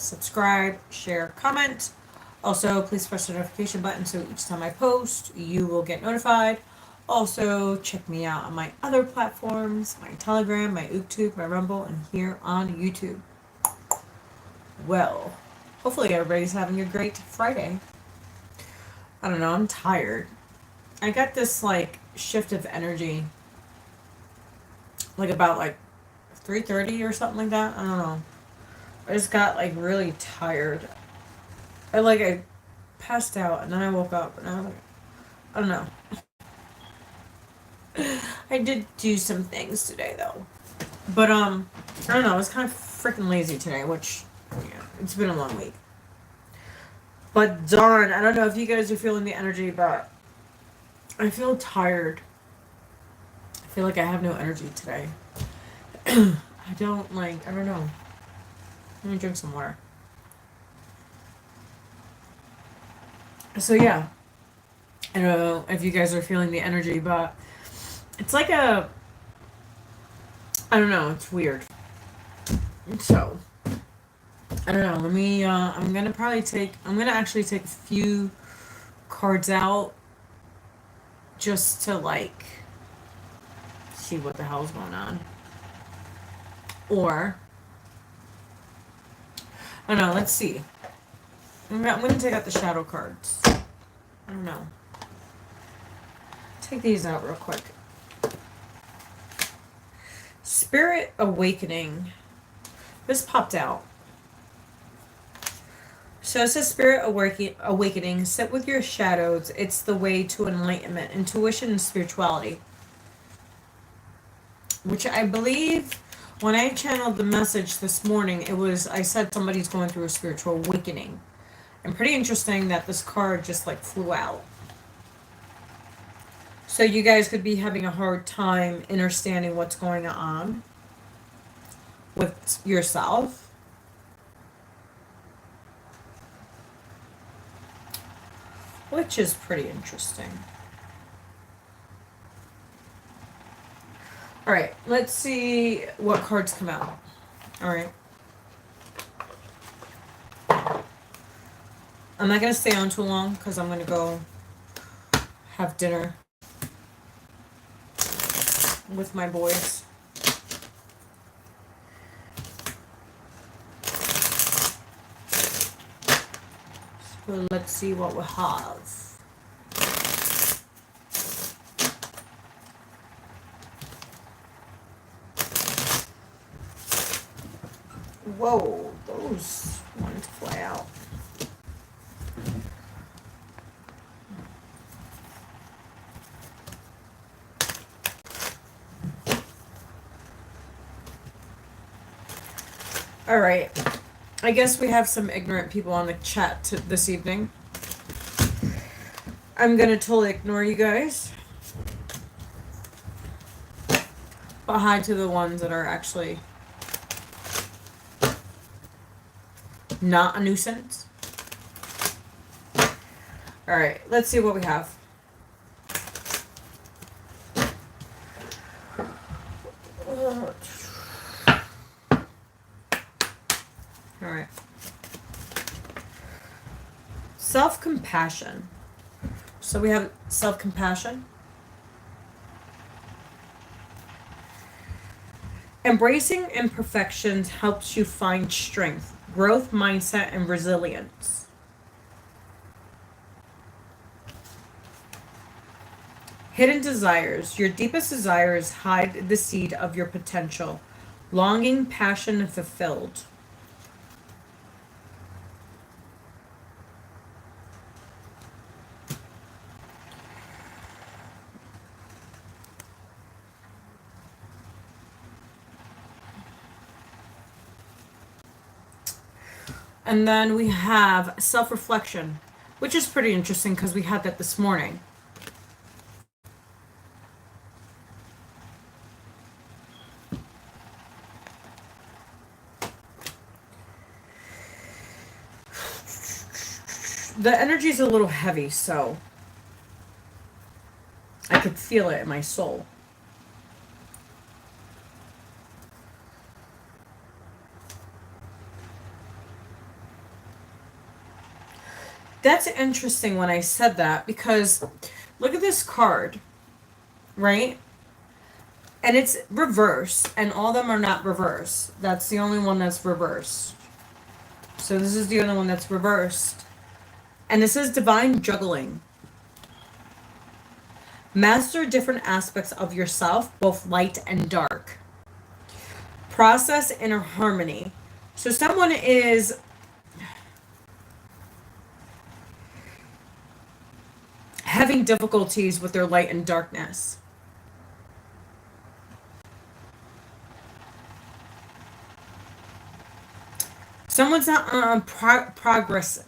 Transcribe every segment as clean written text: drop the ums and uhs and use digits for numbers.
subscribe, share, comment. Also, please press the notification button so each time I post, you will get notified. Also, check me out on my other platforms, my Telegram, my YouTube, my Rumble, and here on YouTube. Well, hopefully everybody's having a great Friday. I don't know, I'm tired. I got this like shift of energy like about like 3:30 or something like that. I don't know. I just got like really tired. I passed out and then I woke up and I was like, I don't know. I did do some things today though. But I don't know, I was kind of freaking lazy today, which yeah, it's been a long week. But darn, I don't know if you guys are feeling the energy, but I feel tired. I feel like I have no energy today. I don't know. Let me drink some water. So yeah, I don't know if you guys are feeling the energy, but it's like I don't know, it's weird. So, I don't know, I'm gonna actually take a few cards out just to like see what the hell's going on. Or, I don't know, let's see. I'm gonna take out the shadow cards. I don't know. Take these out real quick. Spirit Awakening. This popped out. So it says Spirit Awakening. Sit with your shadows. It's the way to enlightenment, intuition, and spirituality. Which I believe, when I channeled the message this morning, I said somebody's going through a spiritual awakening. And pretty interesting that this card just like flew out. So you guys could be having a hard time understanding what's going on with yourself. Which is pretty interesting. Alright, let's see what cards come out. Alright. I'm not going to stay on too long because I'm going to go have dinner with my boys. So let's see what we have. Whoa, those wanted to fly out. All right. I guess we have some ignorant people on the chat this evening. I'm going to totally ignore you guys. But hi to the ones that are actually not a nuisance. All right, let's see what we have. All right. Self-compassion. So we have self-compassion. Embracing imperfections helps you find strength, growth mindset, and resilience. Hidden desires. Your deepest desires hide the seed of your potential. Longing, passion, and fulfilled. And then we have self-reflection, which is pretty interesting because we had that this morning. The energy is a little heavy, so I could feel it in my soul. That's interesting when I said that, because look at this card, right? And it's reverse, and all of them are not reverse. That's the only one that's reversed. So this is the only one that's reversed. And this is divine juggling. Master different aspects of yourself, both light and dark. Process inner harmony. So someone is having difficulties with their light and darkness. Someone's not progress.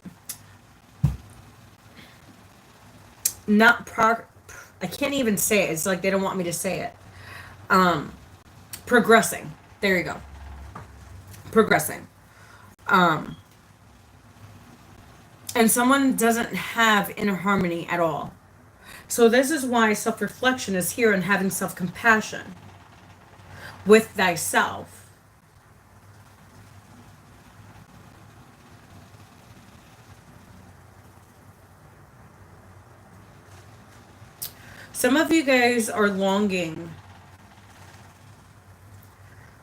I can't even say it. It's like they don't want me to say it. Progressing. There you go. Progressing. And someone doesn't have inner harmony at all. So this is why self-reflection is here, and having self-compassion with thyself. Some of you guys are longing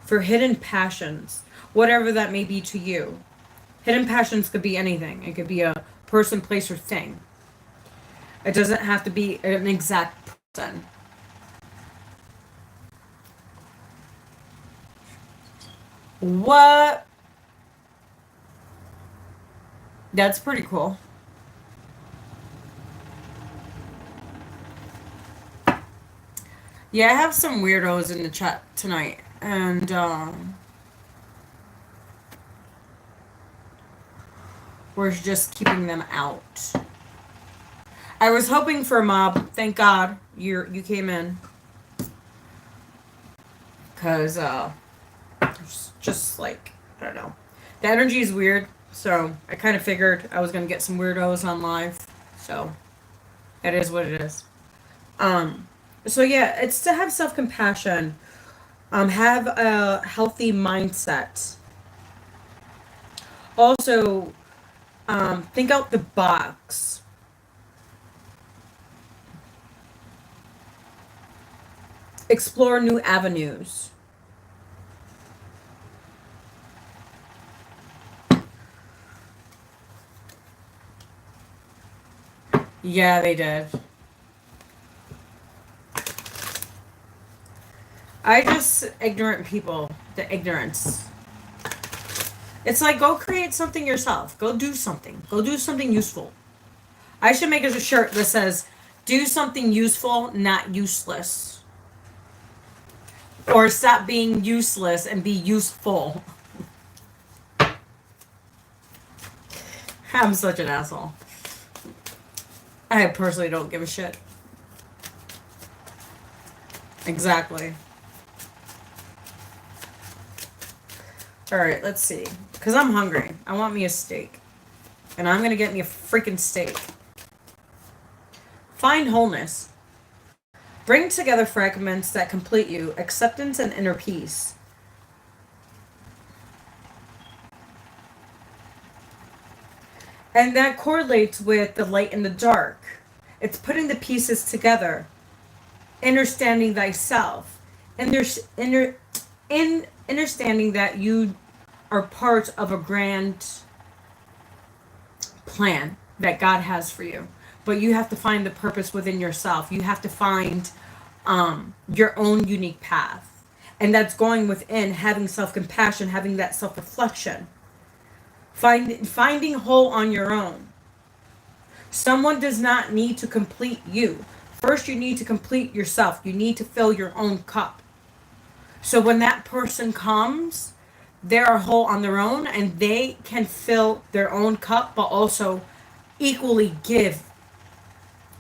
for hidden passions, whatever that may be to you. Hidden passions could be anything. It could be a person, place, or thing. It doesn't have to be an exact person. What? That's pretty cool. Yeah, I have some weirdos in the chat tonight, and we're just keeping them out. I was hoping for a mob. Thank God you came in, because it's just like, I don't know. The energy is weird, so I kind of figured I was gonna get some weirdos on live. So it is what it is. So yeah, it's to have self-compassion, have a healthy mindset. Also, think out the box. Explore new avenues. Yeah, they did. Ignorant people, the ignorance. It's like, go create something yourself. Go do something. Go do something useful. I should make a shirt that says, do something useful, not useless. Or stop being useless and be useful. I'm such an asshole. I personally don't give a shit. Exactly. Alright, let's see. Because I'm hungry. I want me a steak. And I'm going to get me a freaking steak. Find wholeness. Bring together fragments that complete you. Acceptance and inner peace. And that correlates with the light and the dark. It's putting the pieces together. Understanding thyself. Understanding that you are part of a grand plan that God has for you. But you have to find the purpose within yourself. You have to find your own unique path. And that's going within, having self-compassion, having that self-reflection. Finding whole on your own. Someone does not need to complete you. First, you need to complete yourself. You need to fill your own cup. So when that person comes, they're whole on their own, and they can fill their own cup, but also equally give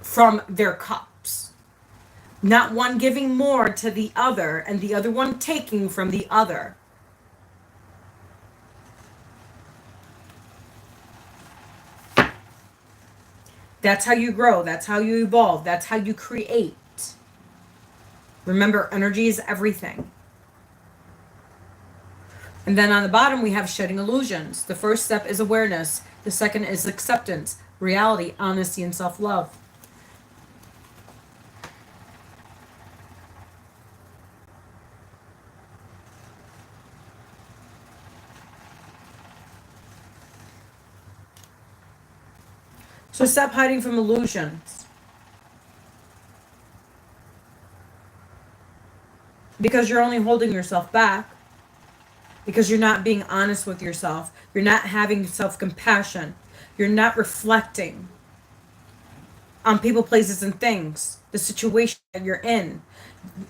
from their cups. Not one giving more to the other, and the other one taking from the other. That's how you grow. That's how you evolve. That's how you create. Remember, energy is everything. And then on the bottom, we have shedding illusions. The first step is awareness. The second is acceptance. reality, honesty, and self-love. So stop hiding from illusions. Because you're only holding yourself back. Because you're not being honest with yourself. You're not having self-compassion. You're not reflecting on people, places, and things. The situation that you're in.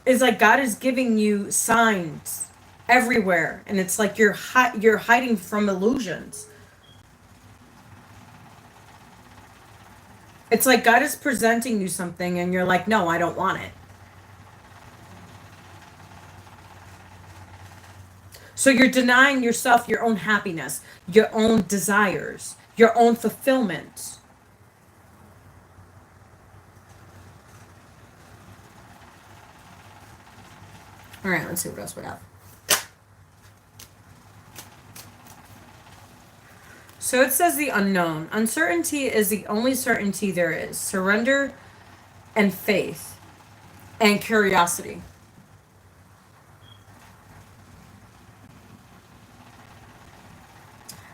It's like God is giving you signs everywhere. And it's like you're hiding from illusions. It's like God is presenting you something and you're like, no, I don't want it. So you're denying yourself your own happiness, your own desires, your own fulfillment. All right, let's see what else we have. So it says the unknown. Uncertainty is the only certainty there is. Surrender and faith and curiosity.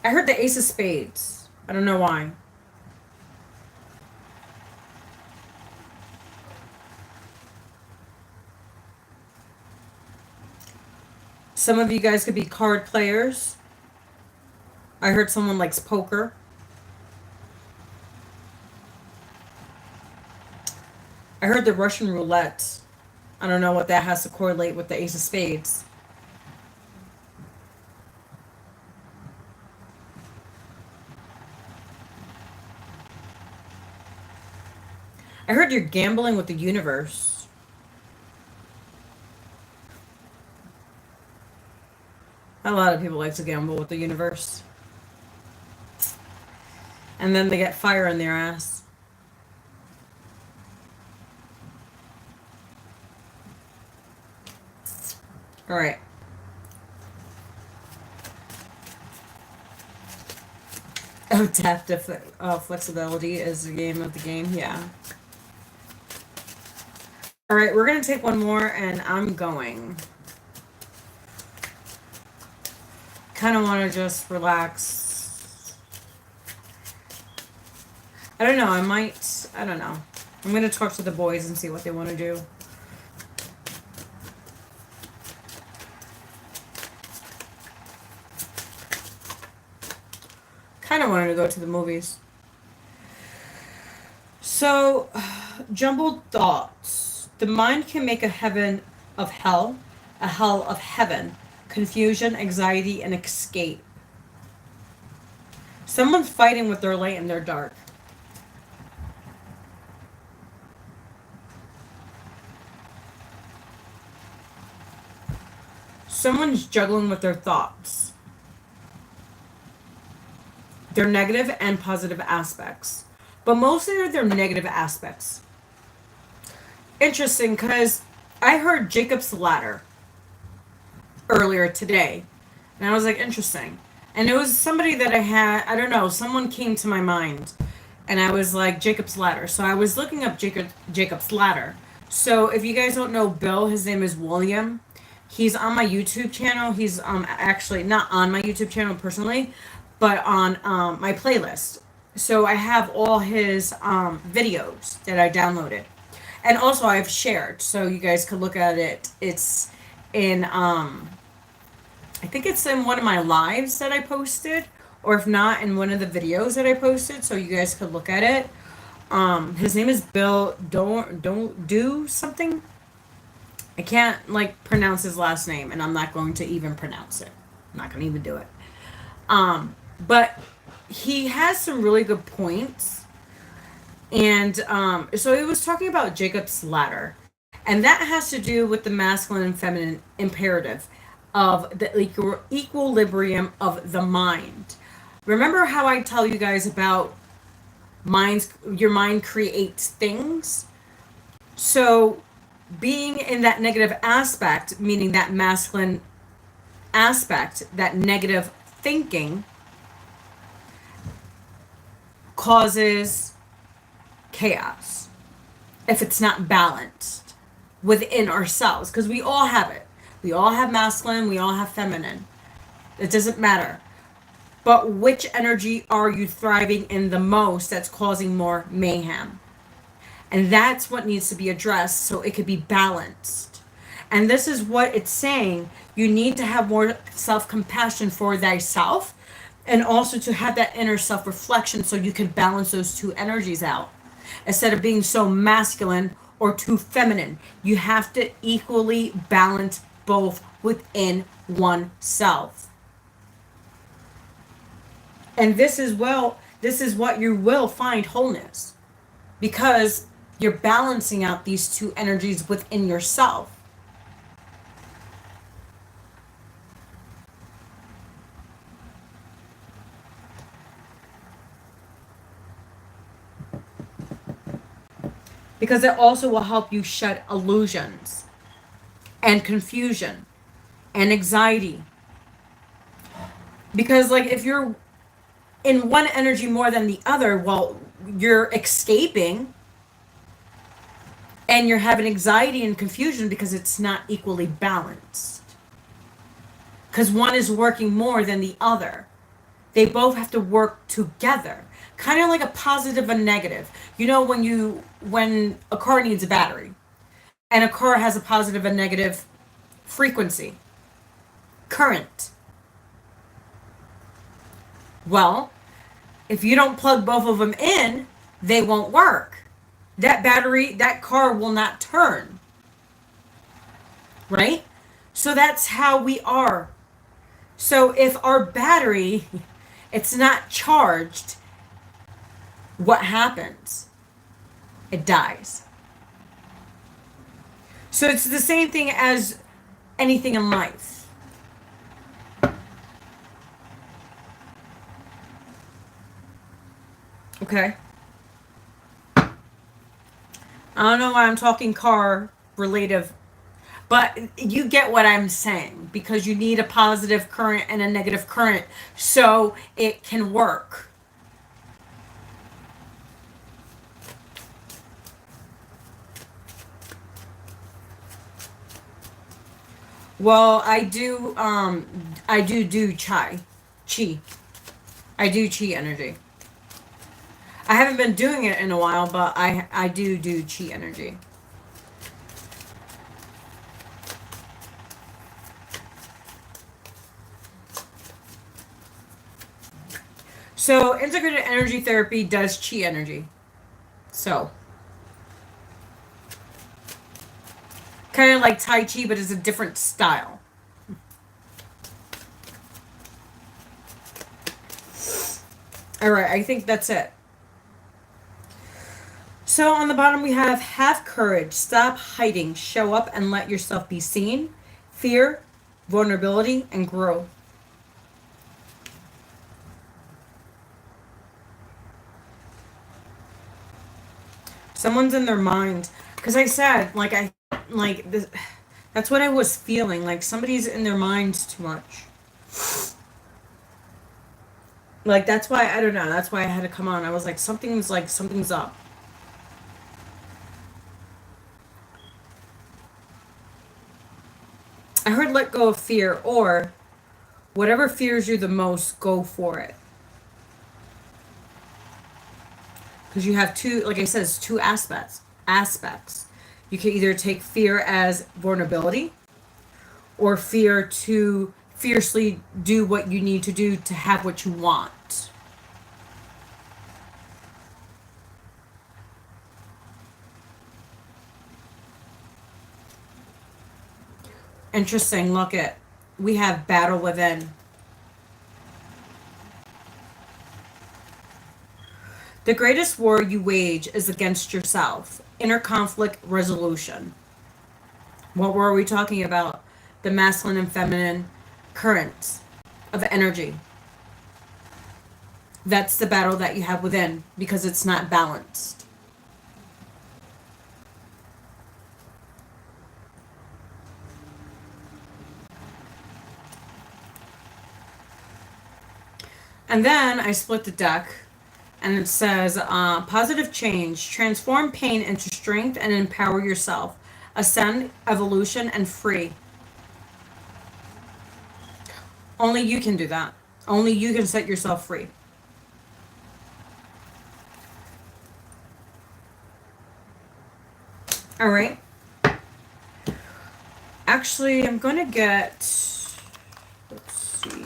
I heard the Ace of Spades. I don't know why. Some of you guys could be card players. I heard someone likes poker. I heard the Russian roulette. I don't know what that has to correlate with the Ace of Spades. I heard you're gambling with the universe. A lot of people like to gamble with the universe. And then they get fire in their ass. All right. Adaptive flexibility is the game of the game. Yeah. All right, we're going to take one more and I'm going. Kind of want to just relax. I don't know. I don't know. I'm going to talk to the boys and see what they want to do. Kind of wanted to go to the movies. So, jumbled thoughts. The mind can make a heaven of hell, a hell of heaven. Confusion, anxiety, and escape. Someone's fighting with their light and their dark. Someone's juggling with their thoughts. Their negative and positive aspects. But mostly their negative aspects. Interesting, because I heard Jacob's Ladder earlier today. And I was like, interesting. And it was somebody that I don't know, someone came to my mind. And I was like, Jacob's Ladder. So I was looking up Jacob's Ladder. So if you guys don't know Bill, his name is William. He's on my YouTube channel. He's actually not on my YouTube channel personally, but on my playlist. So I have all his videos that I downloaded. And also I've shared, so you guys could look at it. It's in, I think it's in one of my lives that I posted, or if not, in one of the videos that I posted, so you guys could look at it. His name is Bill, don't do something. I can't, pronounce his last name, and I'm not going to even pronounce it. I'm not going to even do it. But he has some really good points. And so he was talking about Jacob's Ladder. And that has to do with the masculine and feminine imperative of the equilibrium of the mind. Remember how I tell you guys about your mind creates things? So being in that negative aspect, meaning that masculine aspect, that negative thinking, causes chaos if it's not balanced within ourselves, because we all have it. We all have masculine, we all have feminine. It doesn't matter. But which energy are you thriving in the most that's causing more mayhem? And that's what needs to be addressed so it could be balanced. And this is what it's saying. You need to have more self-compassion for thyself, and also to have that inner self-reflection so you can balance those two energies out. Instead of being so masculine or too feminine, you have to equally balance both within oneself. And this is what you will find wholeness, because you're balancing out these two energies within yourself. Because it also will help you shed illusions and confusion and anxiety. Because like if you're in one energy more than the other, well, you're escaping and you're having anxiety and confusion because it's not equally balanced. Because one is working more than the other. They both have to work together. Kind of like a positive and negative. You know, when a car needs a battery and a car has a positive and negative frequency, current. Well, if you don't plug both of them in, they won't work. That car will not turn. Right? So that's how we are. So if our battery, it's not charged, what happens? It dies. So it's the same thing as anything in life. Okay. I don't know why I'm talking car related, but you get what I'm saying, because you need a positive current and a negative current so it can work. Well, I do chi. I do chi energy. I haven't been doing it in a while, but I do chi energy. So integrated energy therapy does chi energy. So kind of like Tai Chi, but it's a different style. All right, I think that's it. So on the bottom we have courage, stop hiding, show up and let yourself be seen, fear, vulnerability, and grow. Someone's in their mind, because I said, that's what I was feeling, like somebody's in their minds too much. Like, that's why, I don't know, that's why I had to come on. I was like, something's up. I heard let go of fear, or whatever fears you the most, go for it. Because you have two, like I said, it's two aspects. You can either take fear as vulnerability, or fear to fiercely do what you need to do to have what you want. Interesting. Look at, we have battle within. The greatest war you wage is against yourself. Inner conflict resolution. What were we talking about? The masculine and feminine currents of energy. That's the battle that you have within, because it's not balanced. And then I split the deck And it says, positive change, transform pain into strength and empower yourself. Ascend, evolution, and free. Only you can do that. Only you can set yourself free. All right. Actually, I'm going to get, let's see.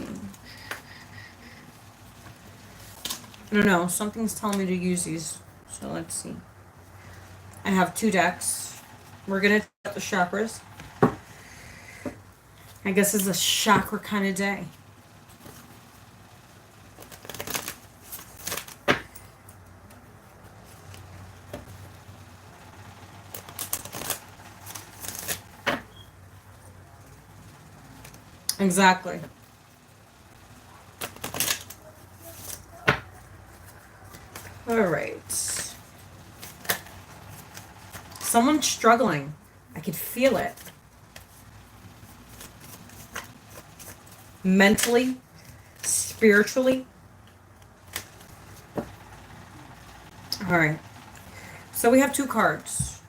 I don't know. Something's telling me to use these. So let's see. I have 2 decks. We're going to check the chakras. I guess it's a chakra kind of day. Exactly. All right. Someone's struggling. I could feel it. Mentally, spiritually. All right. So we have 2 cards.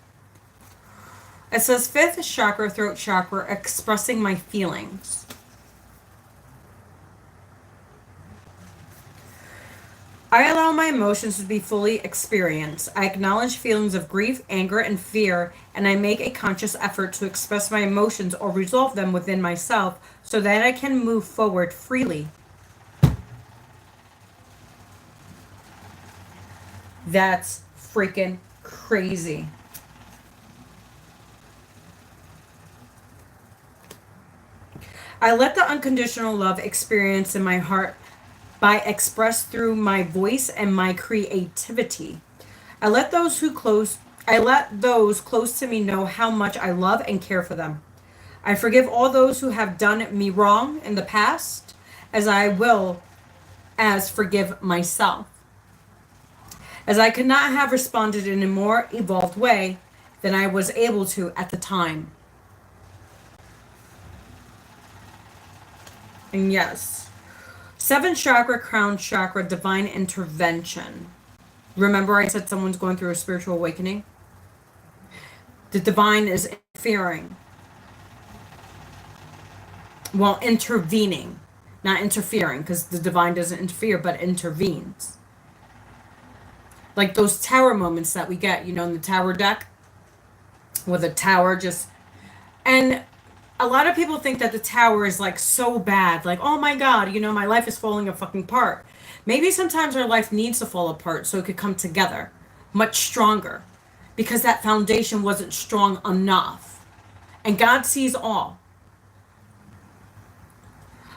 It says 5th chakra, throat chakra, expressing my feelings. I allow my emotions to be fully experienced. I acknowledge feelings of grief, anger, and fear, and I make a conscious effort to express my emotions or resolve them within myself so that I can move forward freely. That's freaking crazy. I let the unconditional love experience in my heart by expressed through my voice and my creativity. I let those close to me know how much I love and care for them. I forgive all those who have done me wrong in the past, as I will as forgive myself. As I could not have responded in a more evolved way than I was able to at the time. And yes. 7th chakra, crown chakra, divine intervention. Remember I said someone's going through a spiritual awakening? The divine is interfering. Well, intervening. Not interfering, because the divine doesn't interfere, but intervenes. Like those tower moments that we get, in the tower deck. Where the tower just... And a lot of people think that the tower is like so bad. Like, oh my God, my life is falling apart. Maybe sometimes our life needs to fall apart so it could come together much stronger. Because that foundation wasn't strong enough. And God sees all.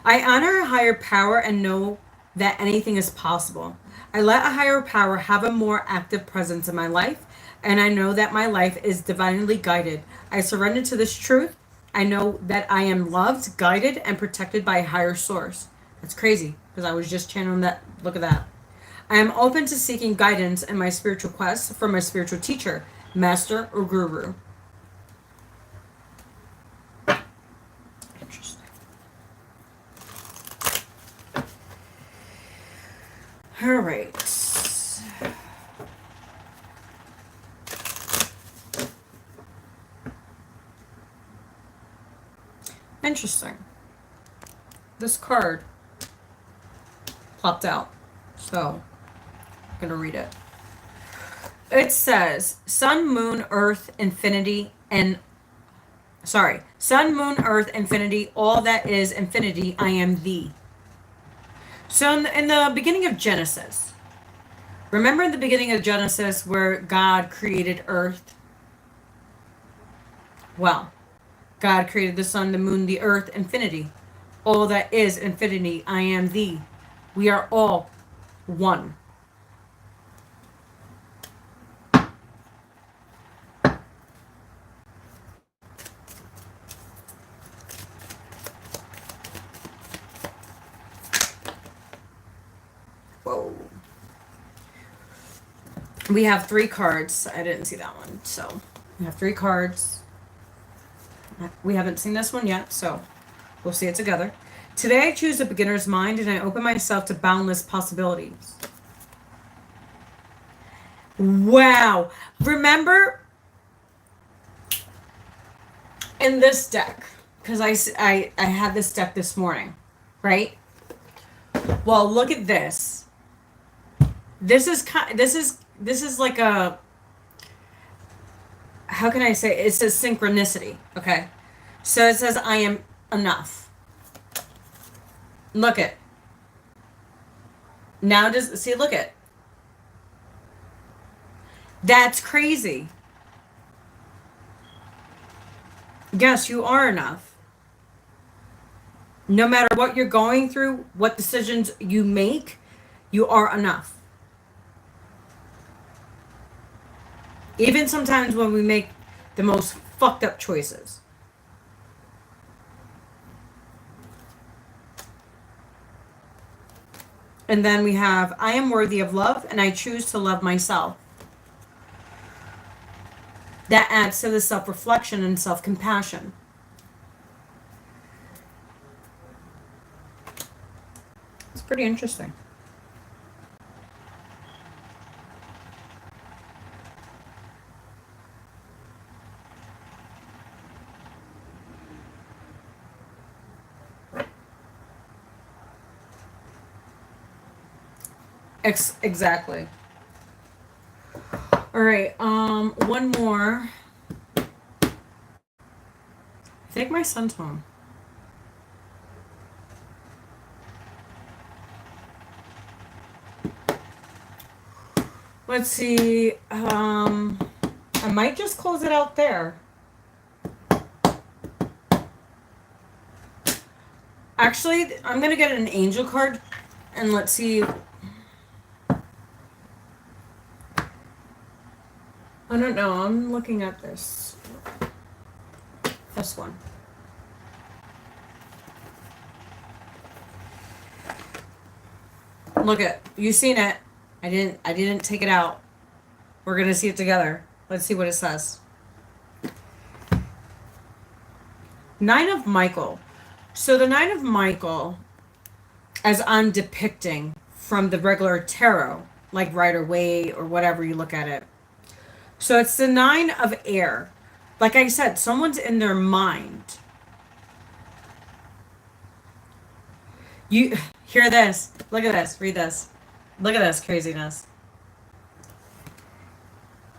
I honor a higher power and know that anything is possible. I let a higher power have a more active presence in my life. And I know that my life is divinely guided. I surrender to this truth. I know that I am loved, guided, and protected by a higher source. That's crazy, because I was just channeling that. Look at that. I am open to seeking guidance in my spiritual quest from my spiritual teacher, master, or guru. Interesting. All right. Interesting. This card plopped out, so I'm going to read it. It says, Sun, Moon, Earth, Infinity, Sun, Moon, Earth, Infinity, all that is infinity, I am thee. So in the beginning of Genesis, remember in the beginning of Genesis where God created Earth? Well, God created the sun, the moon, the earth, infinity. All that is infinity, I am thee. We are all one. Whoa. We have 3 cards. I didn't see that one. So we have 3 cards. We haven't seen this one yet, so we'll see it together. Today I choose a beginner's mind and I open myself to boundless possibilities. Wow. Remember in this deck, because I had this deck this morning, right? Well, look at this. This is like a, how can I say it? It says synchronicity. Okay. So it says I am enough. Look it. Now does see look it. That's crazy. Yes, you are enough. No matter what you're going through, what decisions you make, you are enough. Even sometimes when we make the most fucked up choices. And then we have, I am worthy of love and I choose to love myself. That adds to the self-reflection and self-compassion. It's pretty interesting. Exactly. All right, one more. I think my son's home. Let's see. I might just close it out there. Actually, I'm gonna get an angel card, and let's see. I don't know. I'm looking at this. This one. Look it. You seen it. I didn't take it out. We're gonna see it together. Let's see what it says. Nine of Michael. So the Nine of Michael, as I'm depicting from the regular tarot, like Rider-Waite or whatever you look at it. So it's the Nine of Air. Like I said, someone's in their mind. You hear this. Look at this. Read this. Look at this craziness.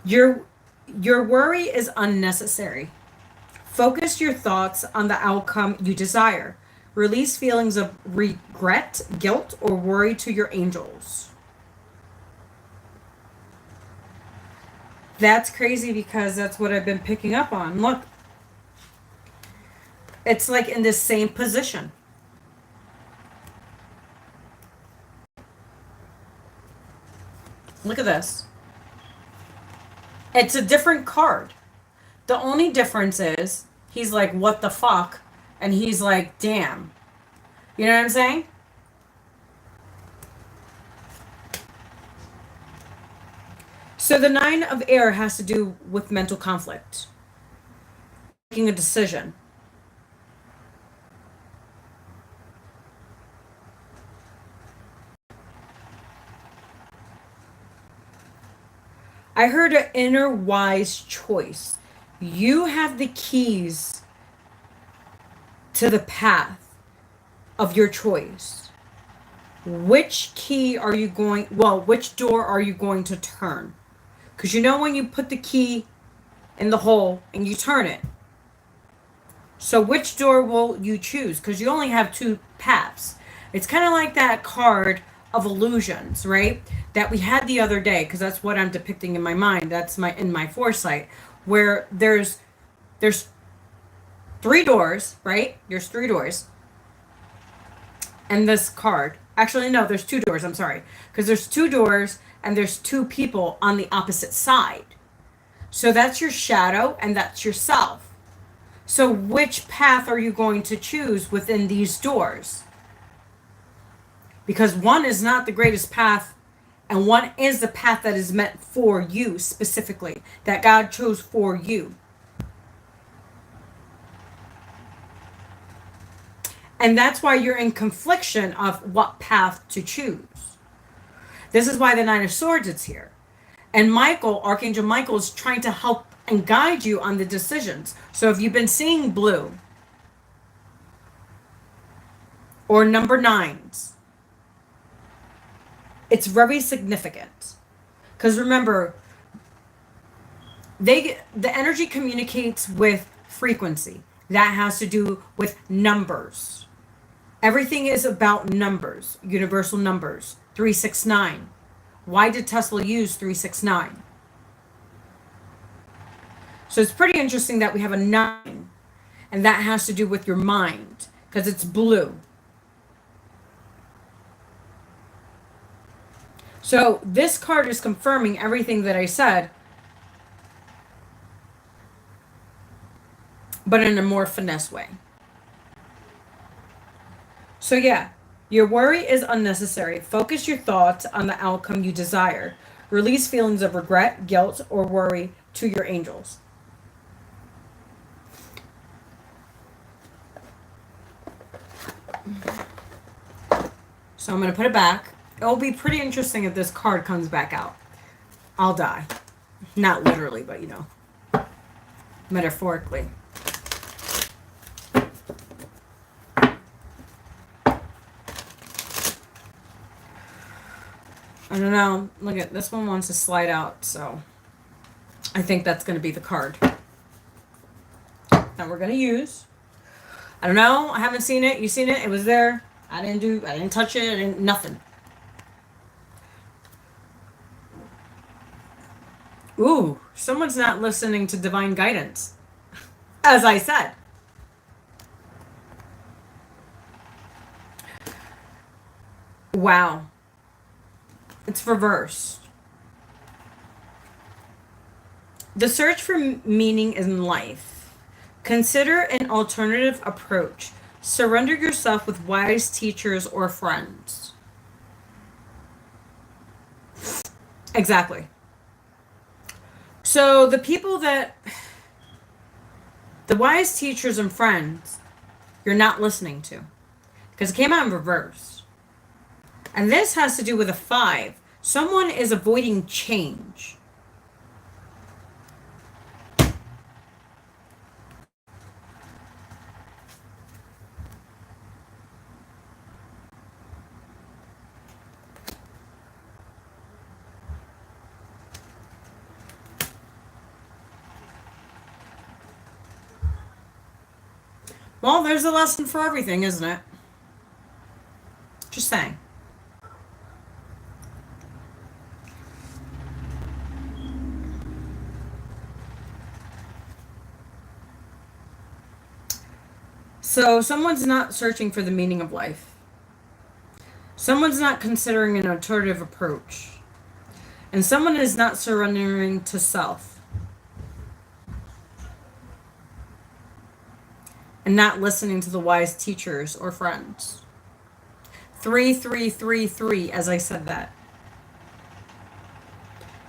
Your worry is unnecessary. Focus your thoughts on the outcome you desire. Release feelings of regret, guilt, or worry to your angels. That's crazy because that's what I've been picking up on. Look. It's like in this same position. Look at this. It's a different card. The only difference is he's like, what the fuck? And he's like, damn. You know what I'm saying? So the Nine of Air has to do with mental conflict. Making a decision. I heard an inner wise choice. You have the keys to the path of your choice. Which key are you going, which door are you going to turn? Because you know when you put the key in the hole and you turn it. So which door will you choose? Because you only have two paths. It's kind of like that card of illusions, right? That we had the other day, because that's what I'm depicting in my mind. That's in my foresight, where there's three doors, right? There's three doors. And this card. Actually, no, there's two doors. I'm sorry. Because there's two doors and there's two people on the opposite side. So that's your shadow and that's yourself. So which path are you going to choose within these doors? Because one is not the greatest path, and one is the path that is meant for you specifically, that God chose for you. And that's why you're in confliction of what path to choose. This is why the Nine of Swords is here. And Michael, Archangel Michael, is trying to help and guide you on the decisions. So if you've been seeing blue or number 9s, it's very significant. Because remember, the energy communicates with frequency. That has to do with numbers. Everything is about numbers, universal numbers. 369. Why did Tesla use 369? So it's pretty interesting that we have a 9, and that has to do with your mind, because it's blue. So this card is confirming everything that I said, but in a more finesse way. So yeah, your worry is unnecessary. Focus your thoughts on the outcome you desire. Release feelings of regret, guilt, or worry to your angels. So I'm going to put it back. It'll be pretty interesting if this card comes back out. I'll die. Not literally, but you know, metaphorically. I don't know. Look at this one wants to slide out, so I think that's going to be the card that we're going to use. I don't know. I haven't seen it. You seen it? It was there. I didn't touch it. Nothing. Ooh, someone's not listening to divine guidance. As I said. Wow. It's reversed. The search for meaning in life. Consider an alternative approach. Surrender yourself with wise teachers or friends. Exactly. So the people that, the wise teachers and friends, you're not listening to. Because it came out in reverse. And this has to do with a 5. Someone is avoiding change. Well, there's a lesson for everything, isn't it? Just saying. So someone's not searching for the meaning of life. Someone's not considering an alternative approach. And someone is not surrendering to self. And not listening to the wise teachers or friends. 3333, as I said that.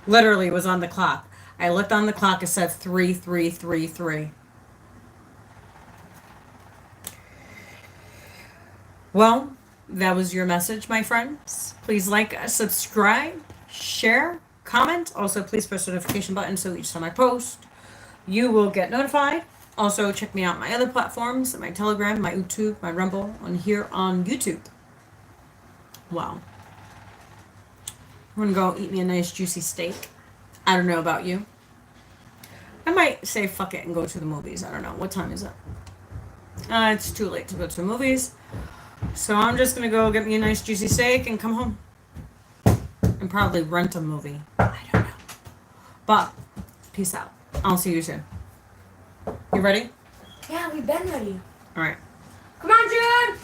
Literally was on the clock. I looked on the clock, it said 3333. Well, that was your message, my friends. Please like, subscribe, share, comment. Also, please press the notification button so each time I post, you will get notified. Also, check me out on my other platforms, my Telegram, my YouTube, my Rumble, and here on YouTube. Wow. I'm gonna go eat me a nice juicy steak. I don't know about you. I might say fuck it and go to the movies. I don't know. What time is it? It's too late to go to the movies. So I'm just gonna go get me a nice juicy steak and come home. And probably rent a movie. I don't know. But, peace out. I'll see you soon. You ready? Yeah, we've been ready. All right. Come on, June!